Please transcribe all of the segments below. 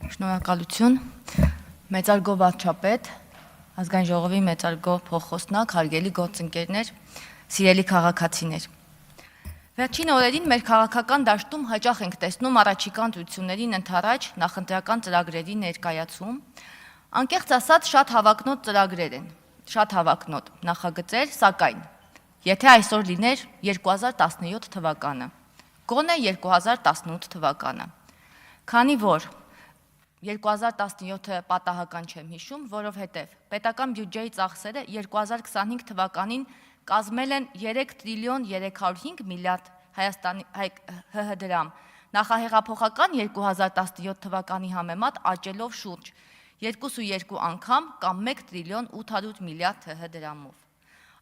Շնորհակալություն, մեծարգո վարչապետ, ազգային ժողովի մեծարգո փոխխոսնակ, հարգելի գործընկերներ, սիրելի քաղաքացիներ։ Վերջին օրերին մեր քաղաքական դաշտում հաճախ ենք տեսնում առաջիկա ընտրություններին ընդառաջ նախընտրական ծրագրերի ներկայացում, անկեղծ ասած շատ հավակնոտ ծրագրեր են, շատ հավակնոտ նախագծեր, սակայն եթե այսօր լիներ 2017 թվականը, գոնե 2018 թվականը, քանի որ 2017-ը պատահական չեմ հիշում, որովհետև պետական բյուջեի ծախսերը 2025 թվականին կազմել են 3 տրիլիոն 305 միլիարդ ՀՀ դրամ, նախահեղափոխական 2017 թվականի համեմատ աճելով շուրջ 2.2 անգամ կամ 1 տրիլիոն 800 միլիարդ ՀՀ դրամով։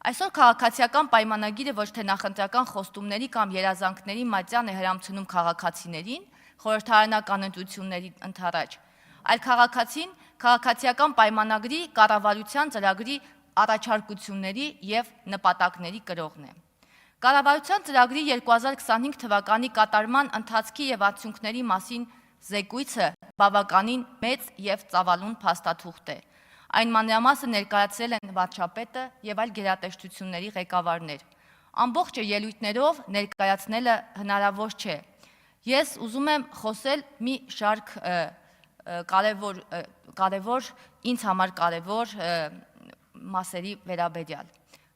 Այսօր քաղաքացիական պայմանագիրը ոչ թե նախընտրական խոստումների կամ երազանքների մատյան է հրամցնում քաղաքացիներին, խորհրդարանական ընտրությունների ընդառաջ, այլ քաղաքացին քաղաքացիական պայմանագրի կառավարության ծրագրի առաջարկությունների և նպատակների կրողն է։ Կառավարության ծրագրի 2025 թվականի կատարման ընթացքի և արդյունքների մասին զեկույցը բավականին մեծ և ծավալուն փաստաթուղթ է։ Այն մանրամասը ներկայացրել են վարչապետը և այլ գերատեսչությունների ղեկավարներ։ Ամբողջը ելույթներով ներկայացնելը հնարավոր չէ։ Ես ուզում եմ խոսել մի շարք կարևոր, ինձ համար կարևոր մասերի վերաբերյալ,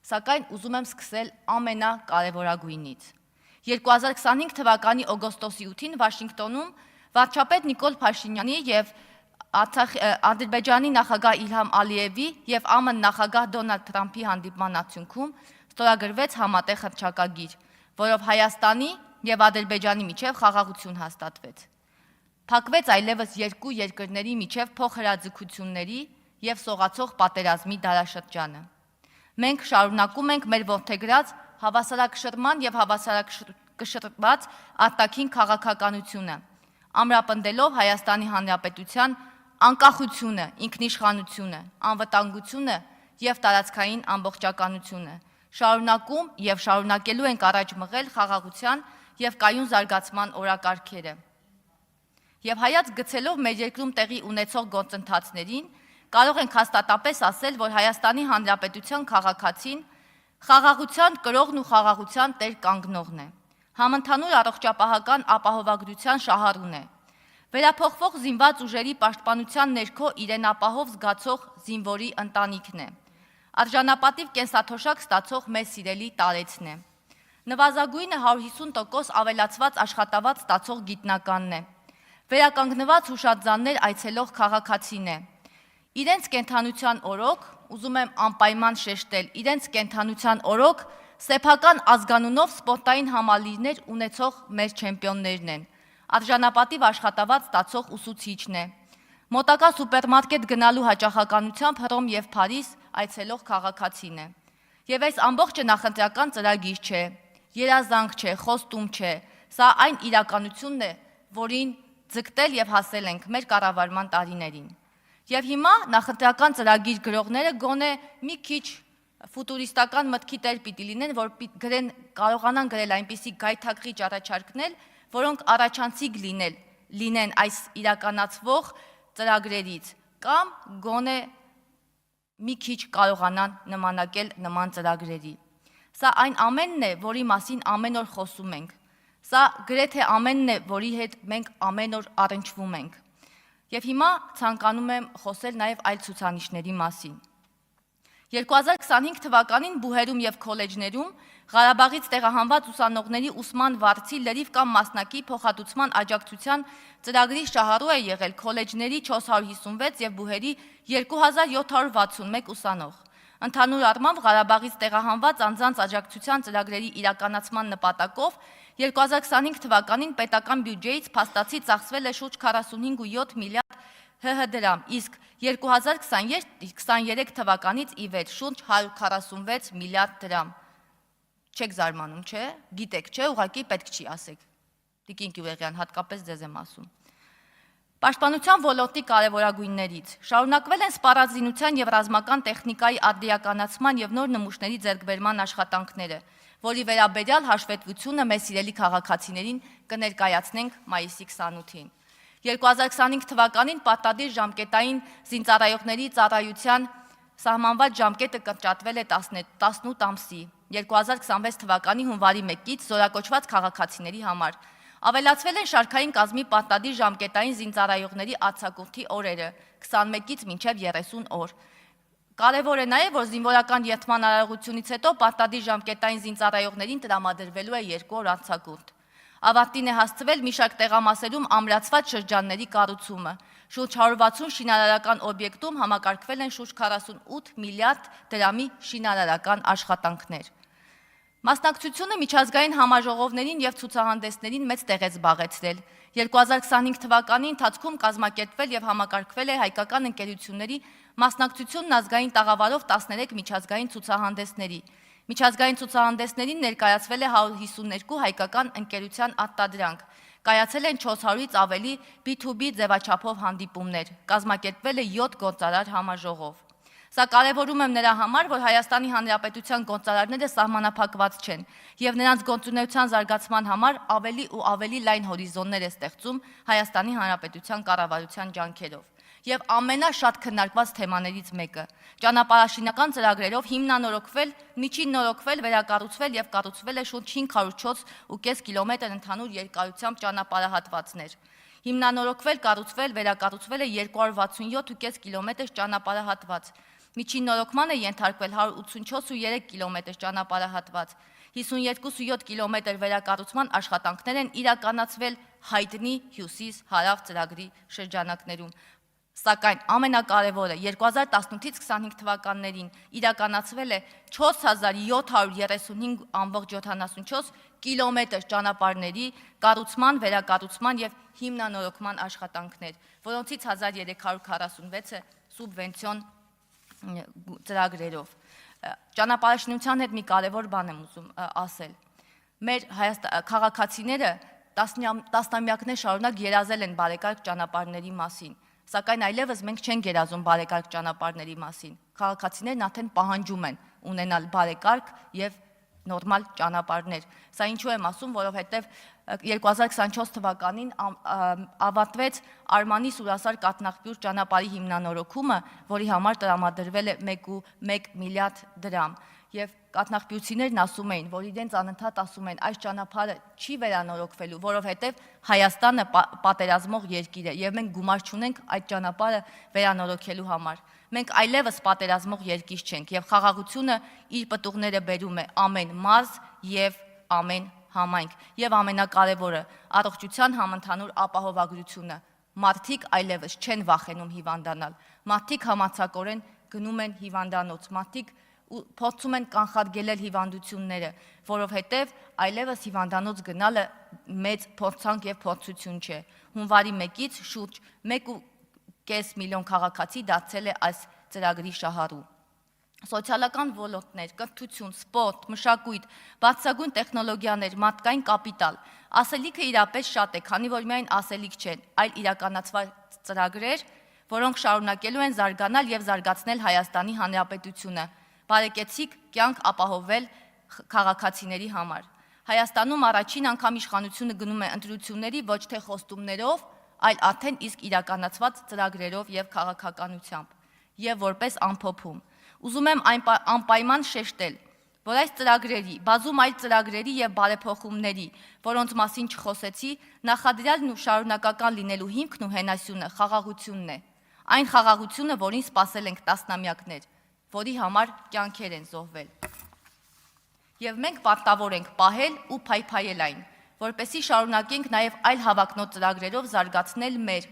սակայն ուզում եմ սկսել ամենակարևորագույնից։ 2025 թվականի օգոստոսի 8-ին Վաշինգտոնում վարչապետ Նիկոլ Փաշինյանի և Ադրբեջանի նախագահ Իլհամ Ալիևի և ԱՄՆ նախագահ Դոնալդ Թրամփի հանդիպման արդյունքում ստորագրվեց համատեղ հռչակագիր, որով Հայաստանի և Ադրբեջանի միջև խաղաղություն հաստատվեց։ Փակվեց այլևս երկու երկրների միջև փոխհրաձգությունների և սողացող պատերազմի դարաշրջանը։ Մենք շարունակում ենք մեր որդեգրած հավասարակշռման և հավասարակշռված արտաքին քաղաքականությունը, ամրապնդելով Հայաստանի Հանրապետության անկախությունը, ինքնիշխանությունը, անվտանգությունը և տարածքային ամբողջականությունը, շարունակում և շարունակելու ենք առաջ մղել խաղաղության և կայուն զարգացման օրակարգերը։ Եվ հայացք գցելով մեր երկրում տեղի ունեցող գործընթացներին, կարող ենք հաստատապես ասել, որ Հայաստանի Հանրապետության քաղաքացին խաղաղության կրողն ու խաղաղության տեր կանգնողն է, համընդհանուր առողջապահական ապահովագրության շահառուն է, վերափոխվող զինված ուժերի պաշտպանության ներքո իրեն ապահով զգացող զինվորի ընտանիքն է, արժանապատիվ կենսաթոշակ ստացող մեզ սիրելի տարեցն է, նվազագույնը 150% ավելացված աշխատավարձ ստացող գիտնականն է, վերականգնված հուշարձաններ այցելող քաղաքացին է, իրենց կենդանության օրոք, ուզում եմ անպայման շեշտել, իրենց կենդանության օրոք սեփական ազգանունով սպորտային համալիրներ ունեցող մեր չեմպիոններն են, արժանապատիվ աշխատավարձ ստացող ուսուցիչն է, մոտակա սուպերմարկետ գնալու հաճախականությամբ Հռոմ և Փարիզ այցելող քաղաքացին է։ Եվ այս ամբողջը նախընտրական ծրագիր չէ, երազանք չէ, խոստում չէ, սա այն իրականությունն է, որին ձգտել և հասել ենք մեր կառավարման տարիներին։ Եվ հիմա նախընտրական ծրագիր գրողները գոնե մի քիչ ֆուտուրիստական մտքի տեր պիտի լինեն, որ կարողանան գրել այնպիսի գայթակղիչ առաջարկներ, որոնք առաջանցիկ լինեն այս իրականացվող ծրագրերից, կամ գոնե մի քիչ կարողանան նմանակել նման ծրագրերի։ Սա այն ամենն է, որի մասին ամեն օր խոսում ենք։ Սա գրեթե ամենն է, որի հետ մենք ամեն օր առնչվում ենք։ Եվ հիմա ցանկանում եմ խոսել նաև այլ ցուցանիշների մասին։ 2025 թվականին բուհերում և քոլեջներում Ղարաբաղից տեղահանված ուսանողների ուսման վարձի լրիվ կամ մասնակի փոխհատուցման աջակցության ծրագրի շահառու է եղել քոլեջների 456 և բուհերի 2761 ուսանող։ Ընդհանուր առմամբ Ղարաբաղից տեղահանված անձանց աջակցության ծրագրերի իրականացման նպատակով 2025 թվականին պետական բյուջեից փաստացի ծախսվել է շուրջ 45.7 միլիարդ ՀՀ դրամ, իսկ 2023 թվականից ի վեր շուրջ 146 միլիարդ դրամ։ Չեք զարմանում, չէ՞, գիտեք, չէ՞, ուղղակի պետք չի ասեք։ Տիկին Գյուղեղյան, հատկապես ձեզ եմ ասում։ Պաշտպանության ոլորտի կարևորագույններից շարունակվել են սպառազինության և ռազմական տեխնիկայի արդիականացման և նոր նմուշների ձեռքբերման աշխատանքները, որի վերաբերյալ հաշվետվությունը մեզ սիրելի քաղաքացիներին կներկայացնենք մայիսի 28-ին։ 2025 թվականին պարտադիր ժամկետային զինծառայողների ծառայության սահմանված ժամկետը կրճատվել է 18 ամսի, 2026 թվականի հունվարի 1-ից զորակոչված քաղաքացիների համար։ Ավելացվել են շարքային կազմի պարտադիր ժամկետային զինծառայողների արձակուրդի օրերը 21-ից մինչև 30 օր։ Կարևոր է նաև, որ զինվորական երթման արարողությունից հետո պարտադիր ժամկետային զինծառայողներին տրամադրվելու է 2 օր արձակուրդ։ Ավարտին է հասցվել մի շարք տեղամասերում ամրացված շրջանների կառուցումը։ Շուրջ 160 շինարարական օբյեկտում համակարգվել են շուրջ 48 միլիարդ դրամի շինարարական աշխատանքներ։ Մասնակցությունը միջազգային համաժողովներին և ցուցահանդեսներին մեծ տեղ է զբաղեցրել։ 2025 թվականի ընթացքում կազմակերպվել և համակարգվել է հայկական ընկերությունների մասնակցությունն ազգային տաղավարով 13 միջազգային ցուցահանդեսների։ Միջազգային ցուցահանդեսներին ներկայացվել է 152 հայկական ընկերության արտադրանք, կայացել են 400-ից ավելի B2B ձևաչափով հանդիպումներ, կազմակերպվել է 7 գործարար համաժողով։ Սա կարևորում եմ նրա համար, որ Հայաստանի Հանրապետության գործարարները սահմանափակված չեն և նրանց գործունեության զարգացման համար ավելի ու ավելի լայն հորիզոններ է ստեղծում Հայաստանի Հանրապետության կառավարության ջանքերով։ Եվ ամենաշատ քննարկված թեմաներից մեկը ճանապարհաշինական ծրագրերով հիմնանորոգվել, միջին նորոգվել, վերակառուցվել եւ կառուցվել է շուրջ 504.5 կիլոմետր ընդհանուր երկարությամբ ճանապարհահատվածներ։ Հիմնանորոգվել, կառուցվել, վերակառուցվել է 267.5 կիլոմետր ճանապարհահատված։ Միջին նորոգման է ենթարկվել 184.3 կիլոմետր ճանապարհահատված։ 52.7 կիլոմետր վերակառուցման աշխատանքներ են իրականացվել հայտնի հյուսիս-հարավ ծրագրի շրջանակներում։ Սակայն ամենակարևորը 2018-ից 25 թվականներին իրականացվել է 4735.74 կիլոմետր ճանապարհների կառուցման, վերակառուցման և հիմնանորոգման աշխատանքներ, որոնցից 1346-ը սուբվենցիոն ծրագրերով։ Ճանապարհաշինության հետ մի կարևոր բան եմ ուզում ասել։ Մեր քաղաքացիները տասնամյակներ շարունակ երազել են բարեկարգ ճանապարհների մասին, սակայն այլևս մենք չենք երազում բարեկարգ ճանապարհների մասին։ Քաղաքացիներն արդեն պահանջում են ունենալ բարեկարգ և նորմալ ճանապարհներ։ Սա ինչու եմ ասում, որովհետև 2024 թվականին ավարտվեց Արմանի Սուրասար կաթնաղբյուր ճանապարհի հիմնանորոգումը, որի համար տրամադրվել է 1.1 միլիարդ դրամ։ Եվ կաթնաղբյուրցիներն ասում էին, որ իրենց անընդհատ ասում են, այս ճանապարհը չի վերանորոգվելու, որովհետև Հայաստանը պատերազմող երկիր է և մենք գումար չունենք այդ ճանապարհը վերանորոգելու համար։ Մենք այլևս պատերազմող երկիր չենք և խաղաղությունը իր պտուղները բերում է ամեն մարզ և ամեն համայնք։ Եվ ամենակարևորը առողջության համընդհանուր ապահովագրությունը։ Մարդիկ այլևս չեն վախենում հիվանդանալ։ Մարդիկ համարձակորեն գնում են հիվանդանոց, մարդիկ փորձում են կանխարգելել հիվանդությունները, որովհետև այլևս հիվանդանոց գնալը մեծ փորձանք և փորձություն չէ։ Հունվարի 1-ից շուրջ 1.5 միլիոն քաղաքացի դարձել է այս ծրագրի շահառու։ Սոցիալական ոլորտներ, կրթություն, սպորտ, մշակույթ, բարձրագույն տեխնոլոգիաներ, մարդկային կապիտալ։ Ասելիքը իրապես շատ է, քանի որ միայն ասելիք չեն, այլ իրականացված ծրագրեր, որոնք շարունակելու են զարգանալ և զարգացնել Հայաստանի Հանրապետությունը, բարեկեցիկ կյանք ապահովել քաղաքացիների համար։ Հայաստանում առաջին անգամ իշխանությունը գնում է ընտրությունների ոչ թե խոստումներով, այլ արդեն իսկ իրականացված ծրագրերով և քաղաքականությամբ, և որպես ամփոփում։ Ուզում եմ անպայման շեշտել, որ այս ծրագրերի, բազում այլ ծրագրերի և բարեփոխումների, որոնց մասին չխոսեցի, նախադրյալն ու շարունակական լինելու հիմքն ու հենասյունը խաղաղությունն է։ Այն խաղաղությունը, որին սպասել ենք տասնամյակներ, որի համար կյանքեր են զոհվել։ Եվ մենք պարտավոր ենք պահել ու փայփայել այն, որպեսզի շարունակենք նաև այլ հավակնոտ ծրագրերով զարգացնել մեր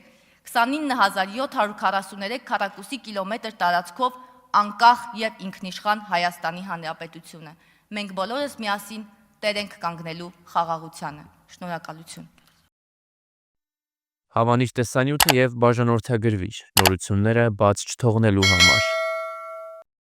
29743 քառակուսի կիլոմետր տարածքով անկախ և ինքնիշխան Հայաստանի Հանրապետությունը։ Մենք բոլորս միասին տեր ենք կանգնելու խաղաղությանը։ Շնորհակալություն։ Հավանիչ տեսանյութ և բաժանորդագրվիչ նորությունները բաց չթողնելու համար։